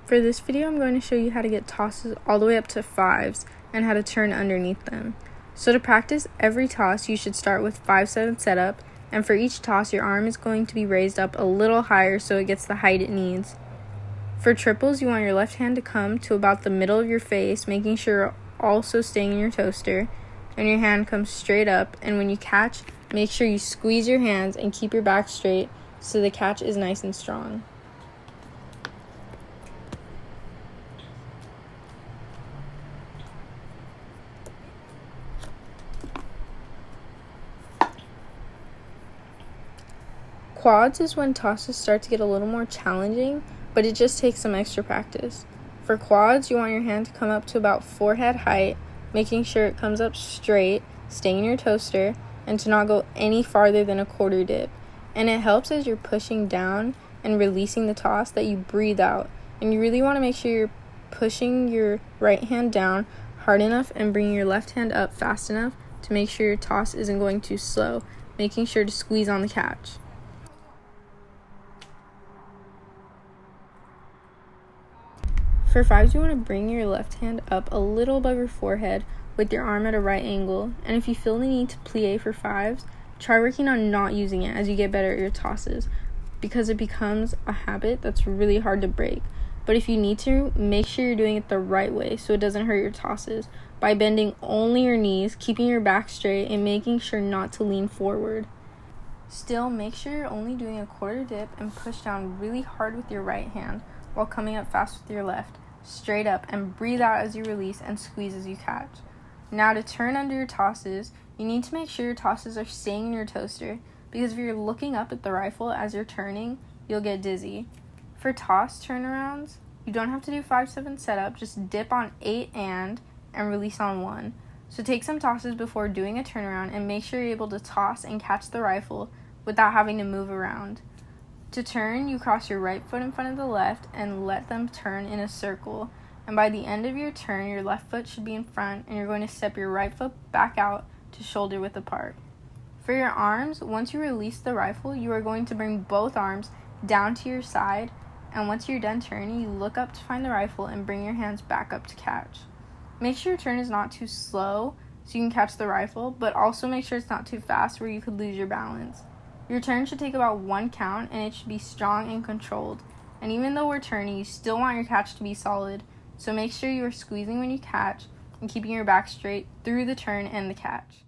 For this video, I'm going to show you how to get tosses all the way up to fives and how to turn underneath them. So to practice every toss, you should start with 5-7 setup, and for each toss, your arm is going to be raised up a little higher so it gets the height it needs. For triples, you want your left hand to come to about the middle of your face, making sure you're also staying in your toaster, and your hand comes straight up, and when you catch, make sure you squeeze your hands and keep your back straight so the catch is nice and strong. Quads is when tosses start to get a little more challenging, but it just takes some extra practice. For quads, you want your hand to come up to about forehead height, making sure it comes up straight, staying in your toaster, and to not go any farther than a quarter dip. And it helps as you're pushing down and releasing the toss that you breathe out. And you really want to make sure you're pushing your right hand down hard enough and bringing your left hand up fast enough to make sure your toss isn't going too slow, making sure to squeeze on the catch. For fives, you want to bring your left hand up a little above your forehead with your arm at a right angle, and if you feel the need to plie for fives, try working on not using it as you get better at your tosses, because it becomes a habit that's really hard to break. But if you need to, make sure you're doing it the right way so it doesn't hurt your tosses, by bending only your knees, keeping your back straight, and making sure not to lean forward. Still, make sure you're only doing a quarter dip and push down really hard with your right hand while coming up fast with your left, straight up, and breathe out as you release and squeeze as you catch. Now to turn under your tosses, you need to make sure your tosses are staying in your toaster, because if you're looking up at the rifle as you're turning, you'll get dizzy. For toss turnarounds, you don't have to do 5-7 setup, just dip on 8 and release on 1. So take some tosses before doing a turnaround and make sure you're able to toss and catch the rifle without having to move around. To turn, you cross your right foot in front of the left and let them turn in a circle. And by the end of your turn, your left foot should be in front and you're going to step your right foot back out to shoulder width apart. For your arms, once you release the rifle, you are going to bring both arms down to your side, and once you're done turning, you look up to find the rifle and bring your hands back up to catch. Make sure your turn is not too slow so you can catch the rifle, but also make sure it's not too fast where you could lose your balance. Your turn should take about 1 count, and it should be strong and controlled. And even though we're turning, you still want your catch to be solid, so make sure you are squeezing when you catch and keeping your back straight through the turn and the catch.